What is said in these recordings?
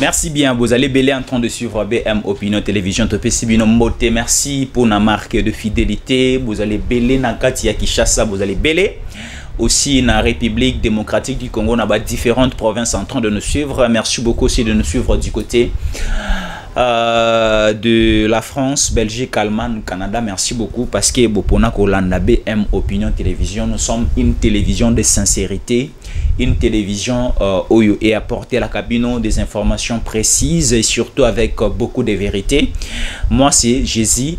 Merci bien, vous allez belé en train de suivre BM Opinion Télévision Topé Sibino Mbote. Merci pour la marque de fidélité. Vous allez belé na Katia Kinshasa, vous allez belé aussi dans la République démocratique du Congo, dans différentes provinces en train de nous suivre. Merci beaucoup aussi de nous suivre du côté de la France, Belgique, Allemagne, Canada. Merci beaucoup parce que Bopona Kolanda BM Opinion Télévision, nous sommes une télévision de sincérité, une télévision où est apporté à la cabine des informations précises et surtout avec beaucoup de vérité. Moi c'est Jésus,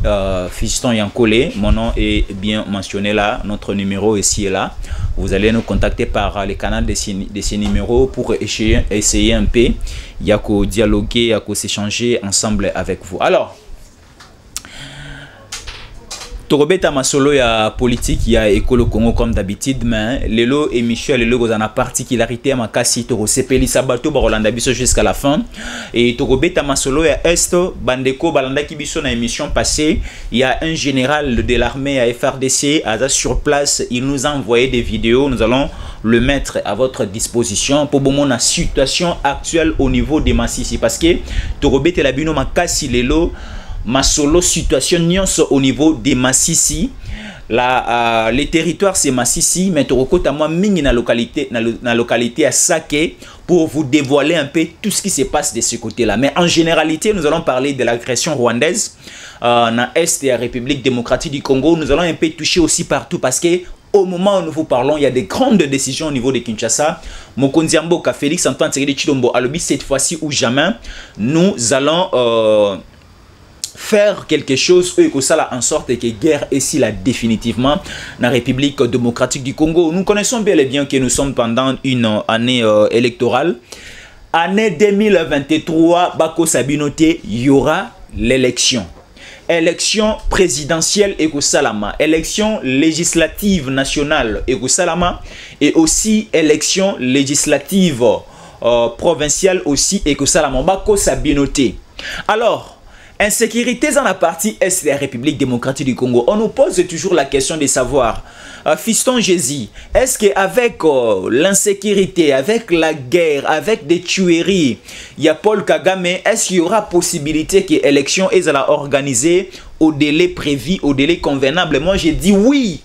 Fiston Yankole, mon nom est bien mentionné là, notre numéro ici et là. Vous allez nous contacter par les canaux de ces numéros pour essayer un peu, il y a qu'à dialoguer, il y a qu'à s'échanger ensemble avec vous. Alors, Torobeta Masolo ya politique ya écolo Congo comme d'habitude, mais Lelo et Michel Lelo vous en a particularité à Makasi Toro Sepeli Sabato Barolanda Biso jusqu'à la fin. Et Torobeta Masolo ya Est Bandeko Balanda Kibiso na émission passée, il y a un général de l'armée à FRDC sur place, il nous a envoyé des vidéos, nous allons le mettre à votre disposition pour bon la situation actuelle au niveau des Massissi parce que Torobeta Labino Makasi Lelo Masolo situation nyonso au niveau des Massissi. Les territoires c'est Massissi, mais Torokota moi mingi na localité à Sake pour vous dévoiler un peu tout ce qui se passe de ce côté-là. Mais en généralité, nous allons parler de l'agression rwandaise dans l'Est et la République démocratique du Congo. Nous allons un peu toucher aussi partout parce que au moment où nous vous parlons, il y a des grandes décisions au niveau de Kinshasa. Mokonzi Mboka Félix Antoine Tshisekedi Tshilombo a lobby cette fois-ci ou jamais. Nous allons faire quelque chose que ça en sorte que guerre ici là définitivement dans la République démocratique du Congo. Nous connaissons bien et bien que nous sommes pendant une année électorale. Année 2023, Bako Sabinoté, il y aura l'élection. Élection présidentielle et Salama, élection législative nationale et Salama, et aussi élection législative provinciale aussi et Salama. Bako Sabinoté. Alors, insécurité dans la partie Est de la République démocratique du Congo. On nous pose toujours la question de savoir, Fiston Jésus, est-ce qu'avec l'insécurité, avec la guerre, avec des tueries, il y a Paul Kagame, est-ce qu'il y aura possibilité que l'élection est organisée au délai prévu, au délai convenable? Moi, j'ai dit oui.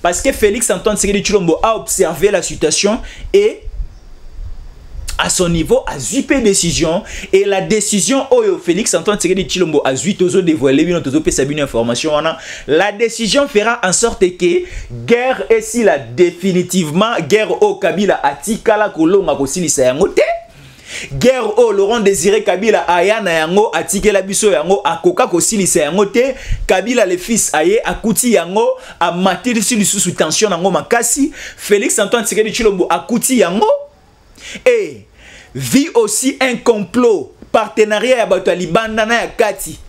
Parce que Félix Antoine Tshisekedi Tshilombo a observé la situation et à son niveau, a zuppé décision et la décision où Félix Antoine Tshisekedi Tshilombo a zuppé dévoilé une information. La décision fera en sorte que guerre est si la définitivement guerre au Kabila atikala kolonga kosilisa yango te. Guerre au Laurent Désiré Kabila ayana yango atikela biso yango akoka kosilisa yango te. Kabila le fils aye akuti yango a matir sur le sous tension yango makasi. Félix Antoine Tshisekedi Tshilombo akuti yango. Et vit aussi un complot partenariat ya bato Libanda na ya Kati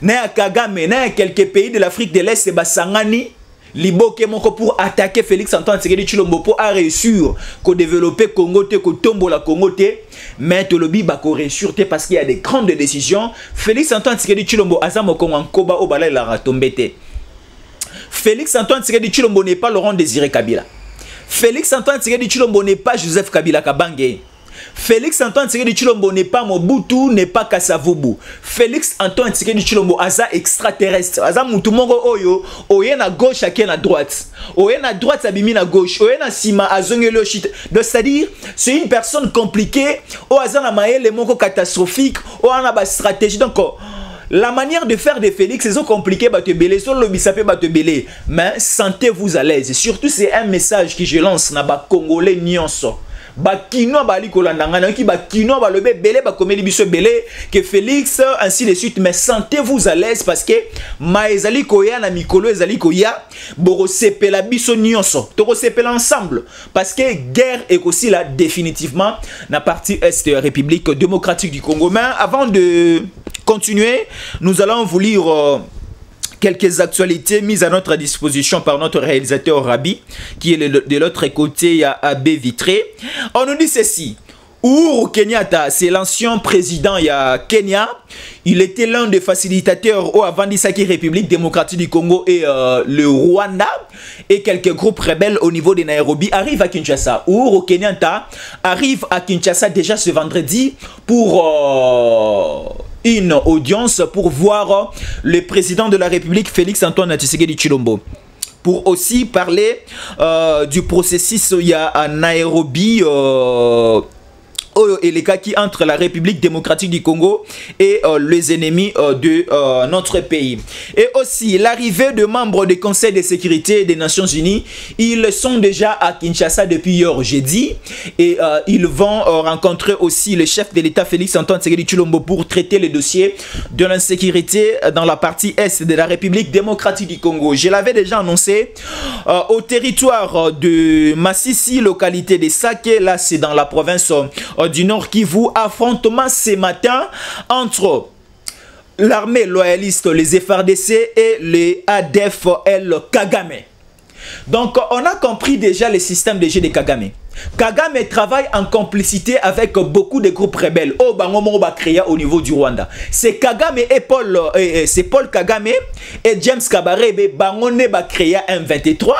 na ya Kagame na ya quelques pays de l'Afrique de l'Est basangani liboke moko pour attaquer Félix Antoine Tshisekedi Tshilombo pour réussir ko développer Congo te ko tombola Congo te mais to lobi ba ko réussir te parce qu'il y a des grandes décisions. Félix Antoine Tshisekedi Tshilombo azamo Congo nkoba obala la ratombete. Félix Antoine Tshisekedi Tshilombo n'est pas Laurent Désiré Kabila. Félix Antoine Tshisekedi Tshilombo n'est pas Joseph Kabila Kabange. Félix Antoine Tshisekedi Tshilombo n'est pas Mobutu, n'est pas Kasavubu. Félix Antoine Tshisekedi Tshilombo aza extraterrestre. Aza mutu mongo oyo, oye na gauche ake na droite. Oye na droite abimi na gauche. Oye na sima azongelo shit. Donc c'est-à-dire, c'est une personne compliquée. O aza na maele mongo catastrophique. O ana ba stratégie. Donc la manière de faire de Félix, c'est compliqué, mais sentez-vous à l'aise. Surtout, c'est un message que je lance na ba Congolais nyonso. Ba kino ba likolandanga ki ba kino ba lebe belé ba komeli biso belé que Félix ainsi de suite, mais sentez-vous à l'aise parce que maezali koya na mikolo ezali koya boro sepela biso nyonso. Toko sepela ensemble parce que guerre est aussi là définitivement na partie Est de la République démocratique du Congo. Mais avant de continuer, nous allons vous lire quelques actualités mises à notre disposition par notre réalisateur Rabi, qui est de l'autre côté, il y a AB Vitré. On nous dit ceci: Uhuru Kenyatta, c'est l'ancien président il y a Kenya. Il était l'un des facilitateurs au Avandisaki République démocratique du Congo et le Rwanda. Et quelques groupes rebelles au niveau de Nairobi arrivent à Kinshasa. Uhuru Kenyatta arrive à Kinshasa déjà ce vendredi pour une audience pour voir le président de la République, Félix Antoine Tshisekedi Tshilombo. Pour aussi parler du processus il y a à Nairobi et les cas qui entre la République démocratique du Congo et les ennemis de notre pays. Et aussi l'arrivée de membres du Conseil de sécurité des Nations Unies. Ils sont déjà à Kinshasa depuis hier jeudi et ils vont rencontrer aussi le chef de l'État Félix Antoine Tshisekedi Tshilombo pour traiter le dossier de l'insécurité dans la partie est de la République démocratique du Congo. Je l'avais déjà annoncé au territoire de Massissi, localité de Sake, là c'est dans la province du Nord Kivu. Affrontement ce matin entre l'armée loyaliste, les FRDC et les ADF-L Kagame. Donc on a compris déjà le système de jeu de Kagame. Kagame travaille en complicité avec beaucoup de groupes rebelles. Oh, bangomo ba créé au niveau du Rwanda. C'est Kagame et c'est Paul Kagame et James Kabarebe bangone ba créé M23,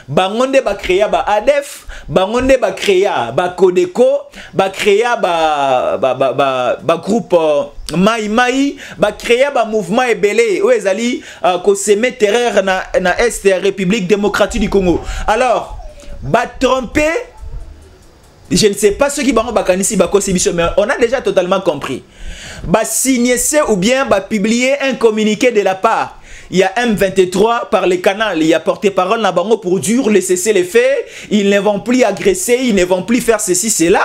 bangone ba créé ba ADF, bangone ba créé ba Kodeko, ba créé ba groupe Mai Mai, ba créé ba mouvement ebele où ezali ko semer terreur na est République démocratique du Congo. Alors, ba tromper. Je ne sais pas ceux qui vont bakanisi bakosibiso, mais on a déjà totalement compris. Bah signer ou bien bah publier un communiqué de la part. Il y a M23 par les canaux, il y a porte-parole Nabango pour dire le cesser les faits. Ils ne vont plus agresser, ils ne vont plus faire ceci, cela.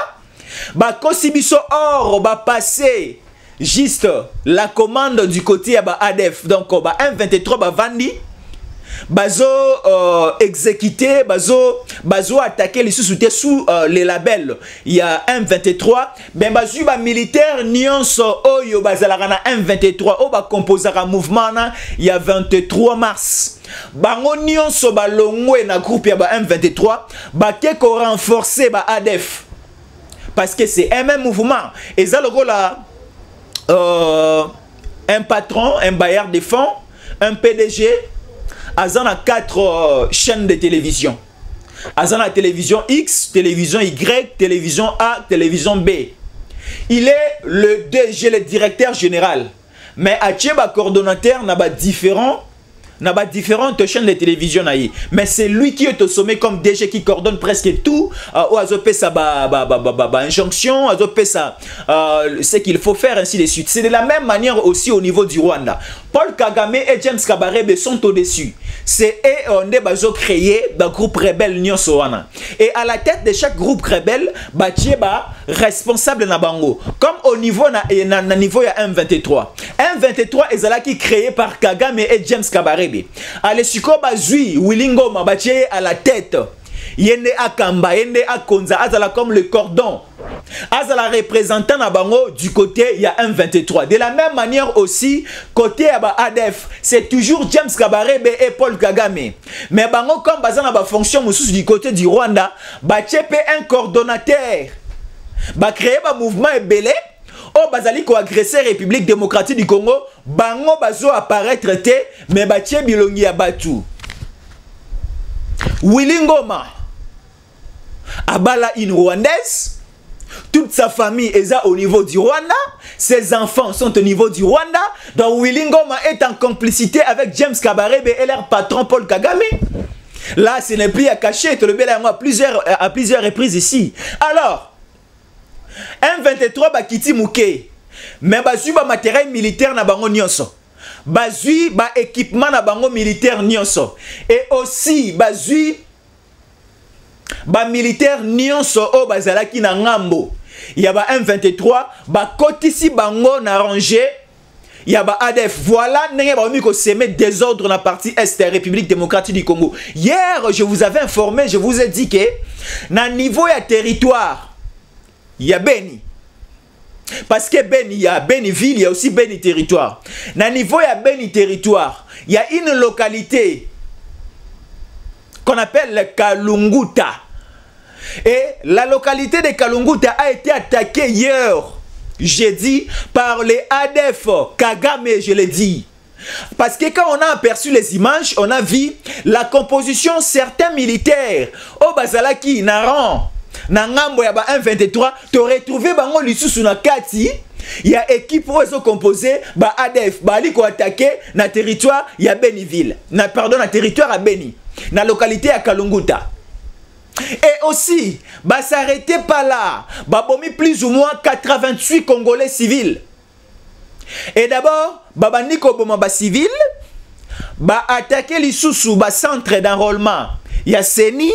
Bah kosibiso or bah passer juste la commande du côté bah ADF. Donc bah M23 bah Vandi. Bazo exécuté, bazo attaqué les sous-soutés sous les labels. Il y a M23, ben bazu ba militaire nyonso oyo bazalarana M23 o ba composera mouvement na il y a 23 mars. Bango nyonso ba longwe na groupe ya ba M23, ba keko renforcer ba ADF. Parce que c'est un même mouvement et ça logo là un patron, un bailleur de fonds, un PDG Azana 4 chaînes de télévision. Azana télévision X, télévision Y, télévision A, télévision B. Il est le DG, le directeur général. Mais Acheba coordonnateur n'a pas différentes chaînes de télévision. Mais c'est lui qui est au sommet comme DG qui coordonne presque tout. Ou azopé sa injonction, azopé sa ce qu'il faut faire, ainsi de suite. C'est de la même manière aussi au niveau du Rwanda. Paul Kagame et James Kabarebe sont au-dessus. C'est eux on est créé un groupe rebelle Nyonsoana. Et à la tête de chaque groupe rebelle, Batieba responsable na bango. Comme au niveau na niveau ya M23. M23 est qui créé par Kagame et James Kabarebe. Allez siko bazui Wilingo Mabatie à la tête. Yende Akamba, Yende Akonza, Azala comme le cordon. Azala représentant na bango du côté il y a M23. De la même manière aussi côté ADF, c'est toujours James Kabarebe et Paul Kagame. Mais bango comme bazana ba fonction mususu du côté du Rwanda, ba tchepe un coordonnateur. Ba créer ba mouvement ebele. Oh bazali ko agresser République démocratique du Congo, bango bazo apparaître te mais ba tche bilongi ya batu. Wilingoma Abala une Rwandaise, toute sa famille est au niveau du Rwanda, ses enfants sont au niveau du Rwanda, donc Wilingoma est en complicité avec James Kabarebe et leur patron Paul Kagame. Là, ce n'est plus à cacher, tu le mets à plusieurs reprises ici. Alors, M23 bakiti mouke, mais bazui ba matériel militaire na bango nyonso. Bazui ba équipement na bango militaire nyonso. Et aussi bazui ba militaire nyonso o bazalaki na ngambo. Ya ba M23 ba kotisi bango na rangé. Ya ba ADF. Voilà ndenge ba miko semer désordre na partie est de la République démocratique du Congo. Hier, je vous avais informé, je vous ai dit que na niveau ya territoire il y a Beni. Parce que Beni, il y a Beni ville, il y a aussi Beni territoire. Na niveau il y a Beni territoire, il y a une localité qu'on appelle le Kalunguta. Et la localité de Kalunguta a été attaquée hier, jeudi, par les ADF Kagame, je l'ai dit. Parce que quand on a aperçu les images, on a vu la composition certains militaires au Bazalaki, Naran, Nangambo ya ba 123, tu retrouvé bango lisusu na kati. Il y a équipe où ils ont composé ba ADF, ba ali ko attaquer na territoire ya Beniville, pardon, na territoire à Beni, na localité à Kalunguta. Et aussi, bah s'arrêter pas là, bah bomi plus ou moins 88 Congolais civils. Et d'abord, bah niko boma ba civil, bah attaquer les sous bah centre d'enrôlement, ya Seni,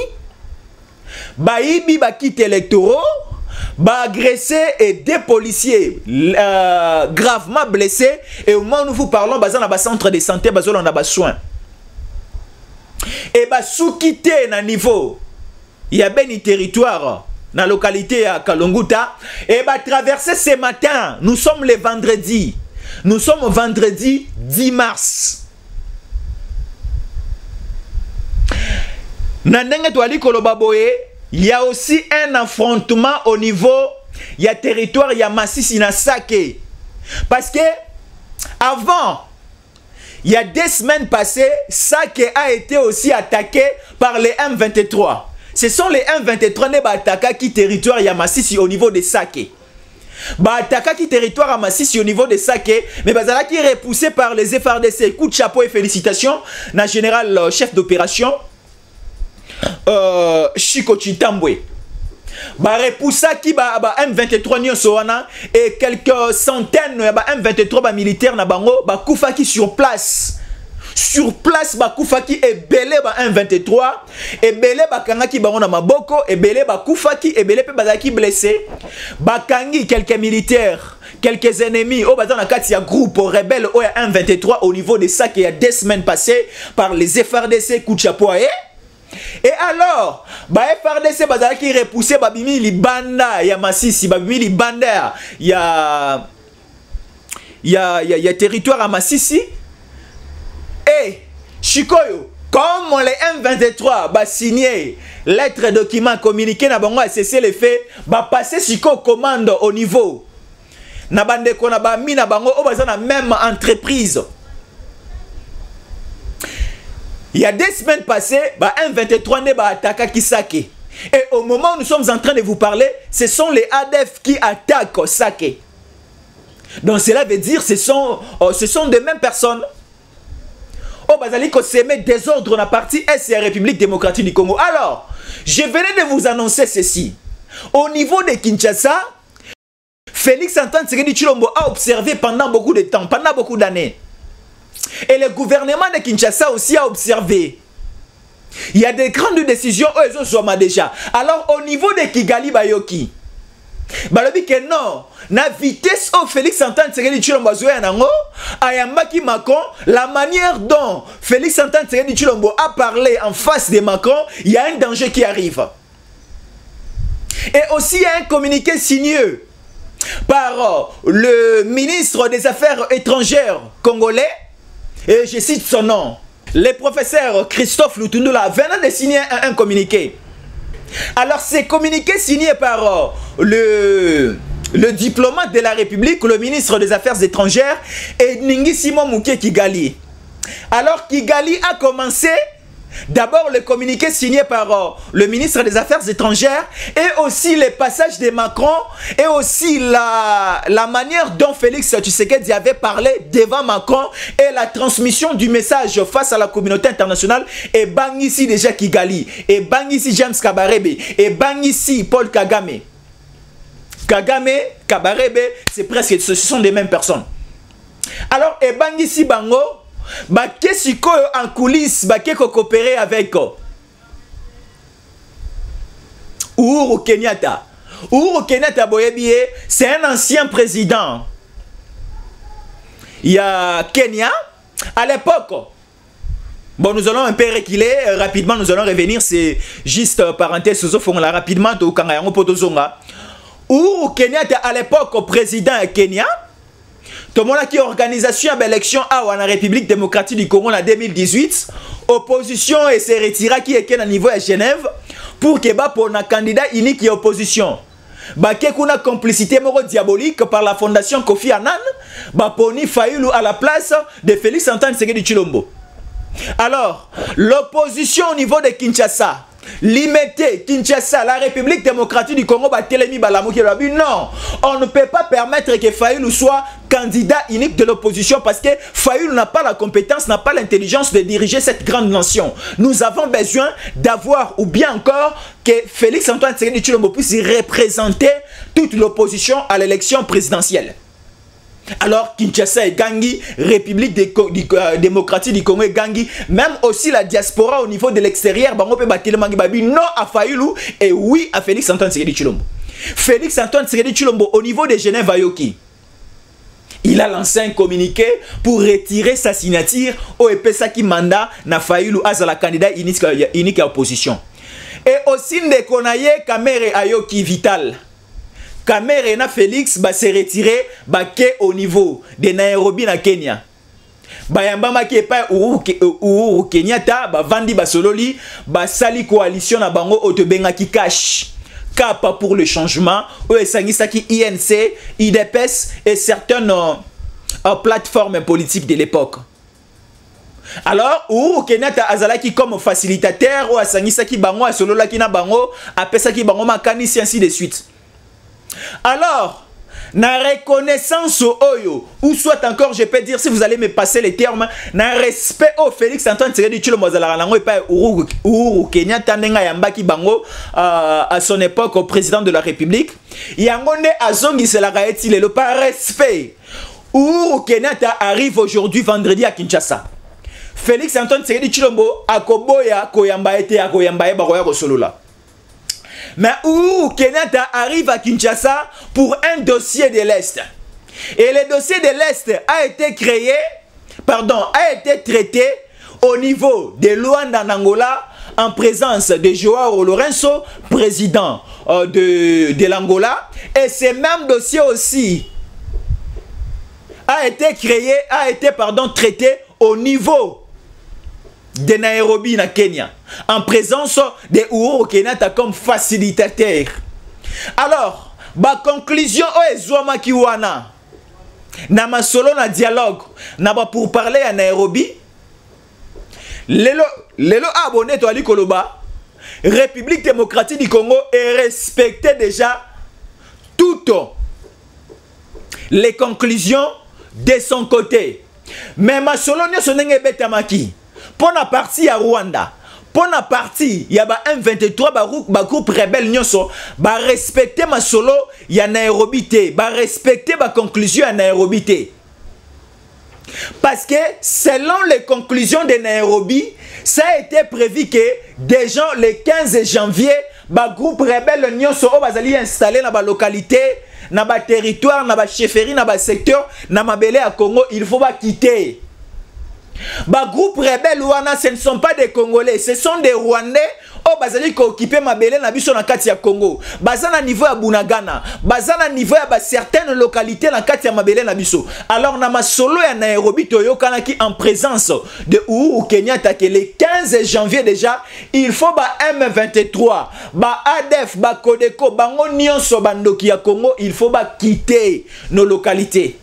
bah ibi bah quitte électoraux, bah agressé et des policiers gravement blessés. Et au moment où nous vous parlons, bah dans ba centre de santé, bah on a ba soins. Et bah sous quitter na niveau. Il y a bien un territoire dans la localité à Kalunguta. Et bah traverser ce matin, nous sommes le vendredi. Nous sommes au vendredi 10 mars. Il y a aussi un affrontement au niveau, il y a territoire, il y a Massissi na Sake. Parce que avant, il y a 2 semaines passées, Sake a été aussi attaqué par les M23. Ce sont les M23 qui attaquent qui territoire Yamassisi au niveau de Sake. Attaquent qui territoire Yamassisi au niveau de Sake, mais bazala qui est repoussé par les FRDC. Coup de chapeau et félicitations, na général chef d'opération Chiko Chitambwe. Repoussa qui M23 Nyosoana et quelques centaines de M23 militaires na bango koufa qui sur place. Sur place, Bakoufaki est belé M23, et belé Bakangaki Barona Maboko, et belé Bakoufaki, et belé Bazaki blessé. Bakangi, quelques militaires, quelques ennemis, au bazar il y a groupe rebelle au M23 au niveau de ça qui y a 2 semaines passées par les FRDC Kouchapoye. Et alors, FRDC Bazaki repoussé Babimi Libanda, ya Massissi, Babimi Libanda, il y a territoire à Massissi. Et Chikoyo, comme les M23 va signer lettre document communiqué na bango a cessé les faits, va passer Chiko commande au niveau na bande ko na ba mi na bango o bazana même entreprise. Il y a 2 semaines passées, M23 ne ba attaquer Kisake. Et au moment où nous sommes en train de vous parler, ce sont les ADF qui attaquent Sake. Donc cela veut dire ce sont des mêmes personnes. Oh, bazali ko s'aimer désordre dans la partie Est et la République démocratique du Congo. Alors, je venais de vous annoncer ceci. Au niveau de Kinshasa, Félix Antoine Tshisekedi Tshilombo a observé pendant beaucoup de temps, pendant beaucoup d'années. Et le gouvernement de Kinshasa aussi a observé. Il y a des grandes décisions où ils ont déjà. Alors, au niveau de Kigali Bayoki, balobi que non, na vitesse au Félix Antoine Tshisekedi Tshilombo zoya nango, ayambaki Macron, la manière dont Félix Antoine Tshisekedi Tshilombo a parlé en face de Macron, il y a un danger qui arrive. Et aussi il y a un communiqué signé par le ministre des Affaires étrangères congolais, et je cite son nom, le professeur Christophe Lutundula venant de signer un communiqué. Alors, c'est communiqué signé par le diplomate de la République, le ministre des Affaires étrangères, et Ningi Simon Mouké Kigali. Alors, Kigali a commencé d'abord le communiqué signé par le ministre des Affaires étrangères, et aussi les passages de Macron, et aussi la manière dont Félix Tshisekedi avait parlé devant Macron, et la transmission du message face à la communauté internationale, et bang ici déjà Kigali, et bang ici James Kabarebe, et bang ici Paul Kagame. Kagame, Kabarebe, c'est presque, ce sont des mêmes personnes. Alors, et bang ici Bango, qu'est-ce en coulisses, qu'est-ce coopérer avec Uhuru Kenyatta. Uhuru Kenyatta Boyebie, c'est un ancien président. Il y a Kenya, à l'époque. Bon, nous allons un peu reculer, rapidement nous allons revenir, c'est juste parenthèse, rapidement, Uhuru Kenyatta, à l'époque, président Kenya, tout le monde qui a organisation à l'élection à la République démocratique du Congo en 2018, opposition et s'est retiré qui est à niveau à Genève pour que pour un candidat unique et opposition. Baké kuna complicité moro diabolique par la fondation Kofi Annan, poni Fayulu à la place de Félix Antoine Tshisekedi Tshilombo. Alors, l'opposition au niveau de Kinshasa, limiter Kinshasa, la République démocratique du Congo, non, on ne peut pas permettre que Fayulu soit candidat unique de l'opposition parce que Fayulu n'a pas la compétence, n'a pas l'intelligence de diriger cette grande nation. Nous avons besoin d'avoir, ou bien encore, que Félix Antoine Tshisekedi Tshilombo puisse représenter toute l'opposition à l'élection présidentielle. Alors Kinshasa est Gangi, République démocratique du Congo est Gangi, même aussi la diaspora au niveau de l'extérieur, non à Fayulu et oui à Félix Antoine Tshisekedi Tshilombo. Félix Antoine Tshisekedi Tshilombo au niveau de Genève Ayoki, il a lancé un communiqué pour retirer sa signature au EPSAKI mandat na Fayulu as la candidat unique à opposition. Et aussi Ndekonaye Kamere Ayoki Vital. Kamere na Félix va se retirer au niveau de Nairobi na Kenya. Bayambama qui est pas Uhuru Kenyatta ba vandi ba sololi ba sali coalition na bango otobenga ki cash Kappa pour le changement qui INC, IDPS et certaines plateformes politiques de l'époque. Alors Uhuru Kenyatta azalaki comme facilitateur ou asangisaki bango asololaki na bango apesaki bango makanisi ainsi de suite. Alors, na reconnaissance au Oyo, ou soit encore, je peux dire, si vous allez me passer les termes, na respect au Félix Antoine Tshisekedi Tshilombo et pas Uhuru Kenyatta nenga yambaki bango à son époque au président de la République. Yangonde azongi c'est la gaeti le par respect. Uhuru Kenyatta arrive aujourd'hui vendredi à Kinshasa. Félix Antoine Tshisekedi Tshilombo akoboya koyamba ete akoyamba baroya kosolola. Mais Uhuru Kenyatta arrive à Kinshasa pour un dossier de l'Est. Et le dossier de l'Est a été créé, a été traité au niveau de Luanda en Angola en présence de Joao Lourenço, président de l'Angola. Et ce même dossier aussi a été créé, traité au niveau de Nairobi na Kenya en présence de Uhuru Kenyatta comme facilitateur. Alors, ba conclusion o ezwama kiwana na masolo na dialogue na ba pour parler à Nairobi. Lelo abonné to ali koloba République démocratique du Congo est respecté déjà toutes les conclusions de son côté. Mais masolo nyoso ndenge betamaki pour la partie à Rwanda, pour la partie, il y a un 23 groupe rebelle nyoso, ba respecter ma solo, il y a Nairobi té, ba respecter ma conclusion à Nairobi té. Parce que selon les conclusions de Nairobi, ça a été prévu que déjà le 15 janvier, ba groupe rebelle nyoso o bazali installé dans ba localité, dans ba territoire, dans ba chefferie, dans ba secteur, dans ma belé à Congo, il faut pas quitter. Ba groupe rebelle wana ce ne sont pas des Congolais, ce sont des Rwandais au bazali ko occuper mabele na biso na kati ya Congo. Bazana niveau ya Bunagana, bazana niveau ya certaines localités na kati ya mabele na biso. Alors na masolo ya Nairobi toyokana ki en présence de Uhuru Kenyatta que le 15 janvier déjà, il faut ba M23, ba ADF, ba Kodeko, bango nyonso bandoki ya Congo, il faut ba quitter nos localités.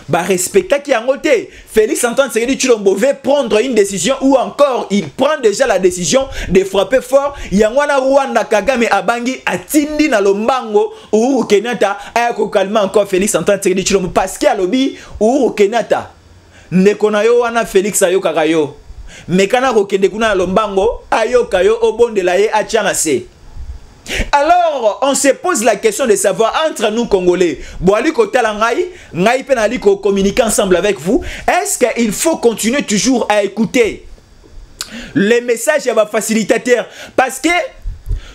Bah respecter qui a noté Félix Antoine Tshisekedi Tshilombo veut prendre une décision ou encore il prend déjà la décision de frapper fort. Yangwana Rwanda Kagame Abangi atindi na lombango Uhuru Kenyatta ayako calmer encore Félix Antoine Tshisekedi Tshilombo parce que alobi Uhuru Kenyatta ndekona yo wana Félix ayoka kayo mekana kokende kuna lombango ayoka yo obondela ye achana se. Alors, on se pose la question de savoir entre nous Congolais, communiquer ensemble avec vous, est-ce qu'il faut continuer toujours à écouter les messages à vos facilitateurs? Parce que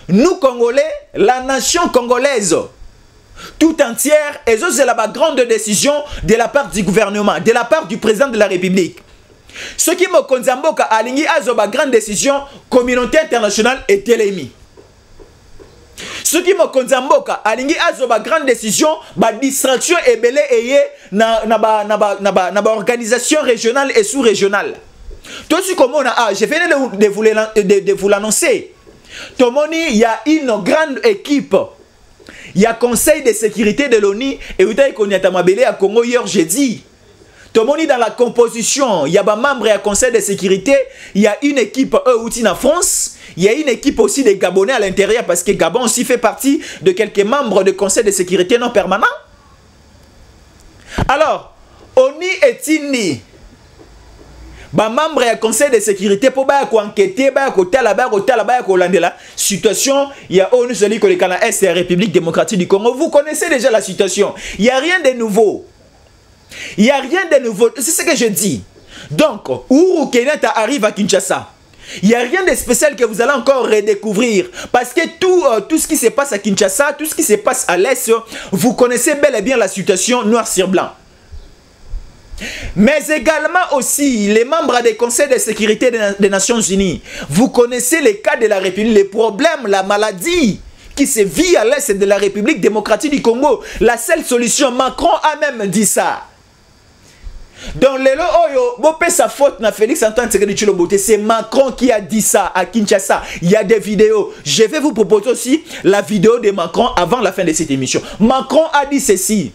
nous Congolais, la nation congolaise tout entière, et c'est la grande décision de la part du gouvernement, de la part du président de la République. Ce qui me concerne, alingi azoba grande décision, communauté internationale et télémi. Ce qui me concerne, alingi azoba grande décision, ba distraction et belé eye na organisation régionale et sous-régionale. Tout ce comme on a, je viens de vous l'annoncer. Tomoni, il y a une grande équipe. Il y a Conseil de sécurité de l'ONU et vous savez qu'on y a Tamabélé à Congo hier jeudi. Tomoni dans la composition, il y a des membres du Conseil de sécurité, il y a une équipe outil en France, il y a une équipe aussi des Gabonais à l'intérieur parce que Gabon aussi fait partie de quelques membres du Conseil de sécurité non permanent. Alors, ONU est-il membre du Conseil de sécurité pour enquêter, la situation, il y a ONU celui que le Canada est la République démocratique du Congo. Vous connaissez déjà la situation. Il n'y a rien de nouveau. Il n'y a rien de nouveau. C'est ce que je dis. Donc, Uhuru Kenyatta arrive à Kinshasa. Il n'y a rien de spécial que vous allez encore redécouvrir. Parce que tout ce qui se passe à Kinshasa, tout ce qui se passe à l'Est, vous connaissez bel et bien la situation noir sur blanc. Mais également aussi les membres des conseils de sécurité des Nations Unies. Vous connaissez les cas de la République, les problèmes, la maladie qui se vit à l'Est de la République démocratique du Congo. La seule solution, Macron a même dit ça. Dans les lots, sa faute na Félix Antoine Tshisekedi Tshilombo, c'est Macron qui a dit ça à Kinshasa. Il y a des vidéos. Je vais vous proposer aussi la vidéo de Macron avant la fin de cette émission. Macron a dit ceci.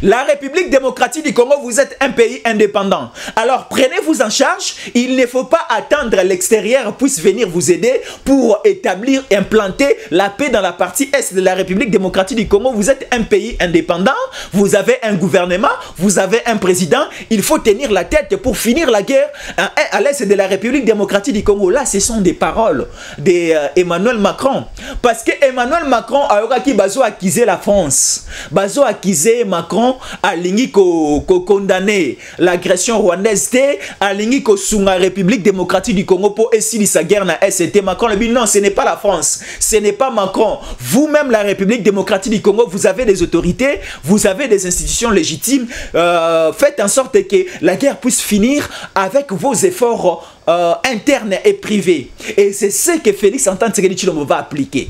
La République démocratique du Congo, vous êtes un pays indépendant. Alors prenez-vous en charge. Il ne faut pas attendre l'extérieur puisse venir vous aider pour établir, implanter la paix dans la partie est de la République démocratique du Congo. Vous êtes un pays indépendant. Vous avez un gouvernement. Vous avez un président. Il faut tenir la tête pour finir la guerre à l'est de la République démocratique du Congo. Là, ce sont des paroles d'Emmanuel Macron. Parce que Emmanuel Macron a accusé la France. Bazo accusé Macron a lingi ko condamner l'agression rwandaise, a lingi ko sunga République démocratique du Congo pour essayer sa guerre na ST. Macron le dit non, ce n'est pas la France, ce n'est pas Macron. Vous-même la République démocratique du Congo, vous avez des autorités, vous avez des institutions légitimes. Faites en sorte que la guerre puisse finir avec vos efforts internes et privés. Et c'est ce que Félix Antoine Tshisekedi Tshilombo va appliquer.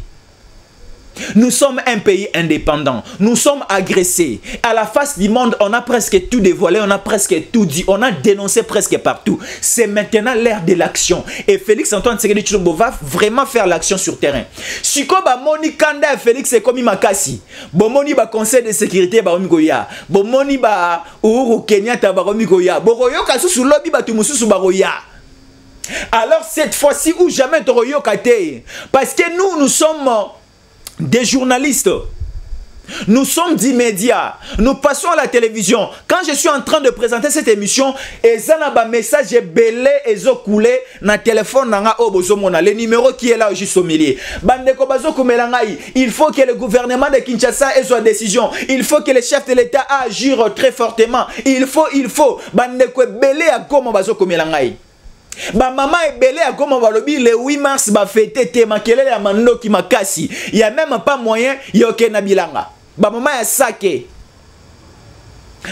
Nous sommes un pays indépendant. Nous sommes agressés. À la face du monde, on a presque tout dévoilé, on a presque tout dit, on a dénoncé presque partout. C'est maintenant l'ère de l'action. Et Félix Antoine Tshisekedi Tshilombo va vraiment faire l'action sur terrain. Siko ba moni kanda et Félix c'est comme Makasi. Bo moni ba conseil de sécurité ba omikoya. Bo moni ba Uhuru Kenyatta ba omikoya. Bo royo kasu su lobby ba tumususu ba roya. Alors cette fois-ci ou jamais toroyo kate. Parce que nous sommes des journalistes, nous sommes des médias, nous passons à la télévision. Quand je suis en train de présenter cette émission, et ça n'a pas message belé et zo coulé na téléphone nanga obozomona le numéro qui est là juste au milieu. Bandeko bazo kumelangai, il faut que le gouvernement de Kinshasa ait sa décision. Il faut que le chef de l'État agisse très fortement. Il faut bandeko belé à comment bazo kumelangai. Ba maman est belé à comment va le 8 mars ba fêter te makelele ya mandoki makasi. Il y a même pas moyen yoke na bilanga. Ba maman ya saké.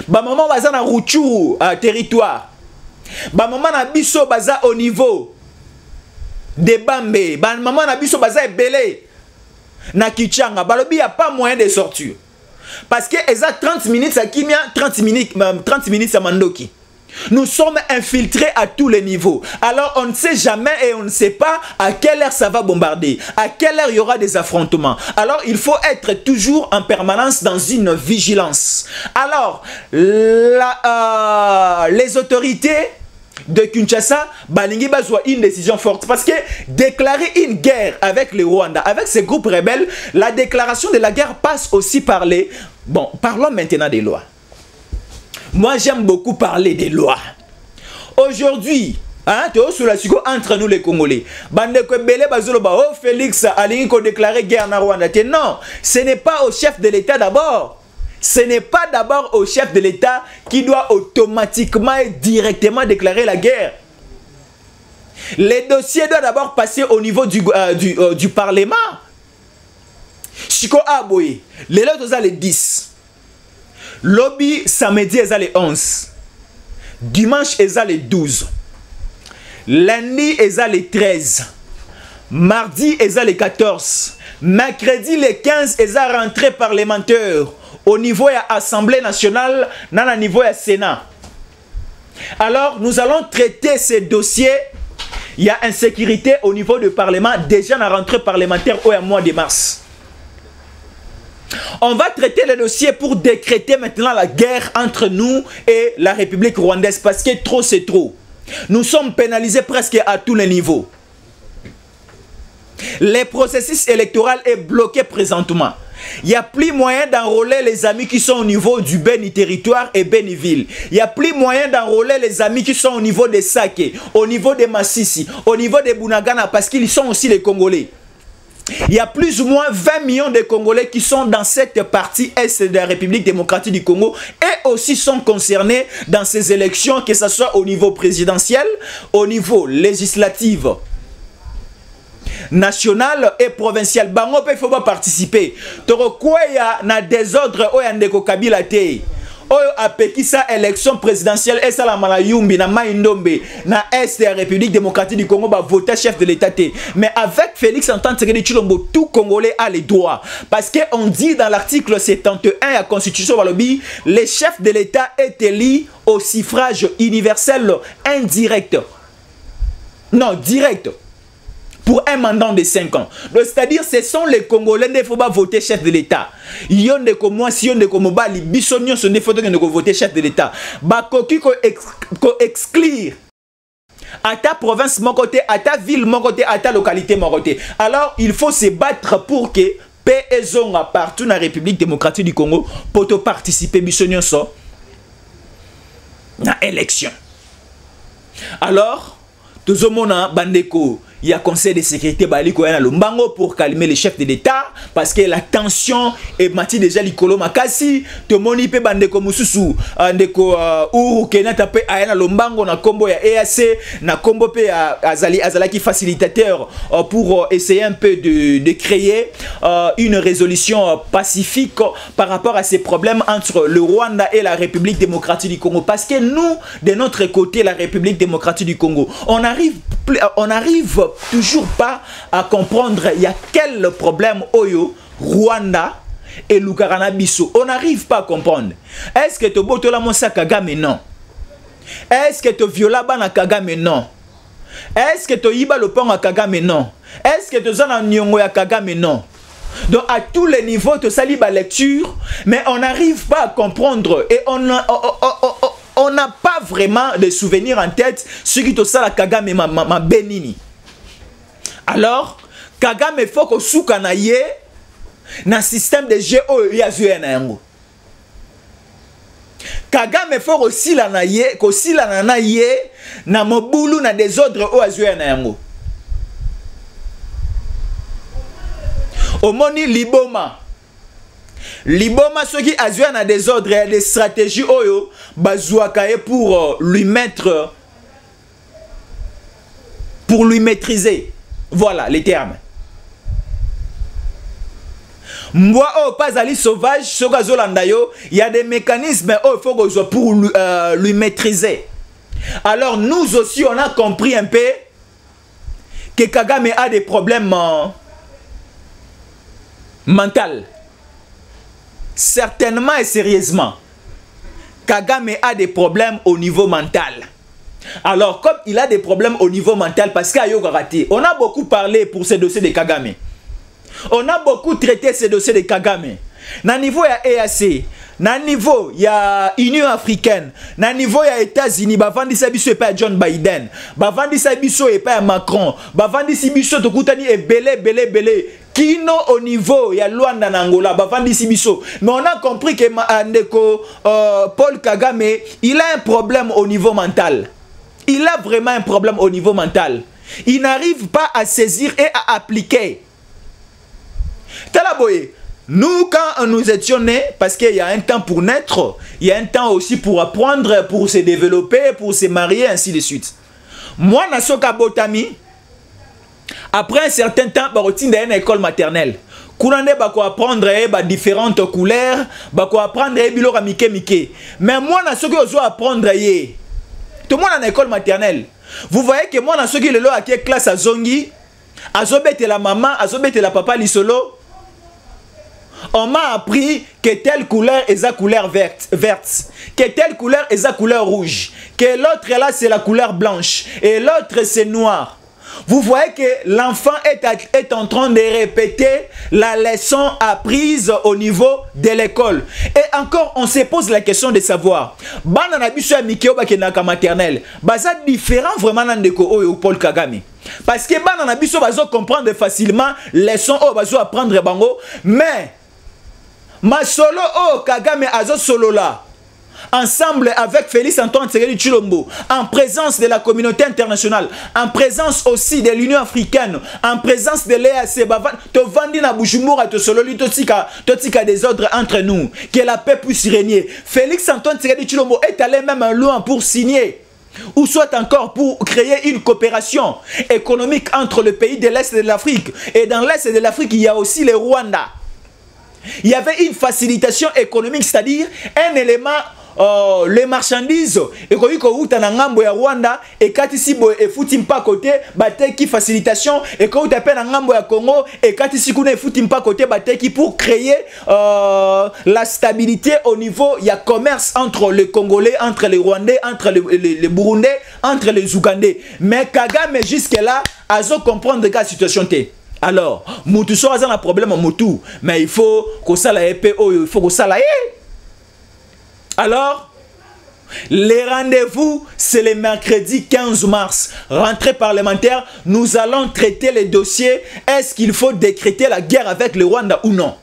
Ba maman baza na Rutshuru territoire. Ba maman na biso baza au niveau de Bambe. Ba maman na biso baza belé na Kichanga. Ba lobi y a pas moyen de sortir. Parce que eza 30 minutes à Kimia, 30 minutes à Mandoki. Nous sommes infiltrés à tous les niveaux. Alors on ne sait jamais et on ne sait pas à quelle heure ça va bombarder. À quelle heure il y aura des affrontements. Alors il faut être toujours en permanence dans une vigilance. Alors les autorités de Kinshasa, balingi bazwa une décision forte. Parce que déclarer une guerre avec le Rwanda, avec ces groupes rebelles, la déclaration de la guerre passe aussi par les... Bon, parlons maintenant des lois. Moi, j'aime beaucoup parler des lois. Aujourd'hui, entre nous les Congolais, Félix a déclaré guerre à Rwanda. Non, ce n'est pas au chef de l'État d'abord. Ce n'est pas d'abord au chef de l'État qui doit automatiquement et directement déclarer la guerre. Les dossiers doivent d'abord passer au niveau du Parlement. Chiko Aboye, les lots les 10. Lobby samedi est les 11. Dimanche est les 12. Lundi est les 13. Mardi est les 14. Mercredi les 15 est la rentrée parlementaire au niveau de l'Assemblée nationale, dans le niveau du Sénat. Alors nous allons traiter ces dossiers Il y a insécurité au niveau du Parlement, déjà dans la rentrée parlementaire au mois de mars. On va traiter le dossier pour décréter maintenant la guerre entre nous et la République rwandaise parce que trop c'est trop. Nous sommes pénalisés presque à tous les niveaux. Le processus électoral est bloqué présentement. Il n'y a plus moyen d'enrôler les amis qui sont au niveau du Beni territoire et Beniville. Il n'y a plus moyen d'enrôler les amis qui sont au niveau de Sake, au niveau de Massissi, au niveau de Bunagana, parce qu'ils sont aussi les Congolais. Il y a plus ou moins 20 millions de Congolais qui sont dans cette partie est de la République démocratique du Congo et aussi sont concernés dans ces élections, que ce soit au niveau présidentiel, au niveau législatif, national et provincial. Bango pe faut pas participer. Toro quoi ya na désordre o ya ndeko Kabila te. Oyo apekisa élection présidentielle et ça la malayumbi na Maindombe na est de la République démocratique du Congo ba voter chef de l'État te. Mais avec Félix Antoine Tshisekedi Tshilombo, tout Congolais a les droits parce que on dit dans l'article 71 de la Constitution Walobi, les chefs de l'État est élu au suffrage universel indirect. Non, direct. Pour un mandat de 5 ans. C'est-à-dire, ce sont les Congolais qui ne faut pas voter chef de l'État. Yon de comme moi, si yon de comme moi, les bisonions sont des photos qui ne voter chef de l'État. Bakoki ko exclure à ta province, mon côté, à ta ville, mon côté, à ta localité, mon côté. Alors, il faut se battre pour que paix et zonga partout dans la République démocratique du Congo pour te participer bisonions sont dans l'élection. Alors, tout le monde a bandeko. Il y a conseil de sécurité pour calmer les chefs de l'État parce que la tension est mati déjà likolo makasi to moni pe bandeko mususu ndeko uru kenata pe ayana lombango na kombo ya EAC na kombo pe azalaki facilitateur pour essayer un peu de créer une résolution pacifique par rapport à ces problèmes entre le Rwanda et la République démocratique du Congo parce que nous de notre côté la République démocratique du Congo on arrive toujours pas à comprendre il y a quel problème Oyo, Rwanda et Lukarana Bisso. On n'arrive pas à comprendre. Est-ce que tu boto la monsa Kagame? Non. Est-ce que tu viola bana Kagame? Non. Est-ce que tu yiba le pont à Kagame? Non. Est-ce que tu zana nyongo ya Kagame? Non. Donc à tous les niveaux tu sali ba lecture mais on n'arrive pas à comprendre et on n'a pas vraiment de souvenirs en tête ce qui te sala Kagame ma benini. Alors, Kagame faut que souka na ye na système de jeu ya zué na yango. Kagame faut aussi la na ye, ko si la na ye na mobulu na désordre o azué na yango. Omoni Liboma. Liboma ce qui azué na désordre et des stratégies oyo bazouakaye pour lui mettre pour lui maîtriser. Voilà les termes. Moi, pas ali sauvage, il y a des mécanismes pour lui maîtriser. Alors nous aussi, on a compris un peu que Kagame a des problèmes mentaux. Certainement et sérieusement. Kagame a des problèmes au niveau mental. Alors, comme il a des problèmes au niveau mental, parce qu'il y a raté, on a beaucoup parlé pour ces dossiers de Kagame. On a beaucoup traité ces dossiers de Kagame. Na niveau il y a EAC, na niveau il y a Union africaine, na niveau il y a États-Unis, bavandi sabiso et pas John Biden, bavandi sabiso et pas Macron, bavandi sabiso to kutani et belé. Kino au niveau il y a Luanda na Angola, bavandi sabiso. Mais on a compris que Paul Kagame, il a un problème au niveau mental. Il a vraiment un problème au niveau mental. Il n'arrive pas à saisir et à appliquer. Talaboye, nous quand nous étions nés, parce qu'il y a un temps pour naître, il y a un temps aussi pour apprendre, pour se développer, pour se marier, ainsi de suite. Moi, Nasoka Botami, après un certain temps, je suis dans une école maternelle. Kounande bako apprendre différentes couleurs, bako apprendre bilora mike. Mais moi, Nasoka ozo apprendre yé. Tout le monde en école maternelle. Vous voyez que moi, dans ce qui est là, qui est classe à Zongi, à Zobete la maman, à Zobete la papa, l'isolo, on m'a appris que telle couleur est la couleur verte, que telle couleur est la couleur rouge, que l'autre là c'est la couleur blanche et l'autre c'est noir. vous voyez que l'enfant est en train de répéter la leçon apprise au niveau de l'école. Et encore, on se pose la question de savoir, bana na biso ya mikeo bakendaka maternelle, baza différent vraiment na ndeko oyo Paul Kagame. Parce que bana na biso bazo comprendre facilement leçon oyo bazo apprendre bango, mais masolo oyo Kagame azo solo là. Ensemble avec Félix Antoine Tshisekedi Tshilombo, en présence de la communauté internationale, en présence aussi de l'Union africaine, en présence de l'EAC, Tovandi na Bujumbura, Tosololi, Totika des ordres entre nous, que la paix puisse régner. Félix Antoine Tshisekedi Tshilombo est allé même loin pour signer, ou soit encore pour créer une coopération économique entre le pays de l'Est de l'Afrique. Et dans l'Est de l'Afrique, il y a aussi le Rwanda. Il y avait une facilitation économique, c'est-à-dire un élément. Les marchandises et quand il na ngambo ya Rwanda et katisi bo e futi mpa côté bateki facilitation et quand tu appelles na ngambo ya Congo et katisi kuna e futi mpa côté bateki pour créer la stabilité au niveau il y a commerce entre les Congolais, entre les Rwandais, entre les Burundais, entre les Ougandais. Mais Kagame jusque là azo comprendre que la situation t'est. Alors, mutu so aza na problème mutu, mais il faut que ça la épée, il faut que ça la ait. Alors, les rendez-vous, c'est le mercredi 15 mars. Rentrée parlementaire, nous allons traiter les dossiers. Est-ce qu'il faut décréter la guerre avec le Rwanda ou non?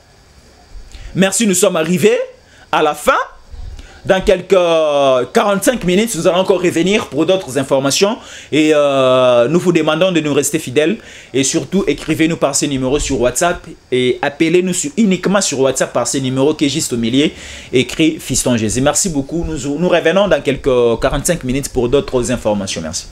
Merci, nous sommes arrivés à la fin. Dans quelques 45 minutes, nous allons encore revenir pour d'autres informations. Et nous vous demandons de nous rester fidèles. Et surtout, écrivez-nous par ce numéro sur WhatsApp. Et appelez-nous uniquement sur WhatsApp par ce numéro qui est juste au milieu. Écrit Fiston Jésus. Merci beaucoup. Nous revenons dans quelques 45 minutes pour d'autres informations. Merci.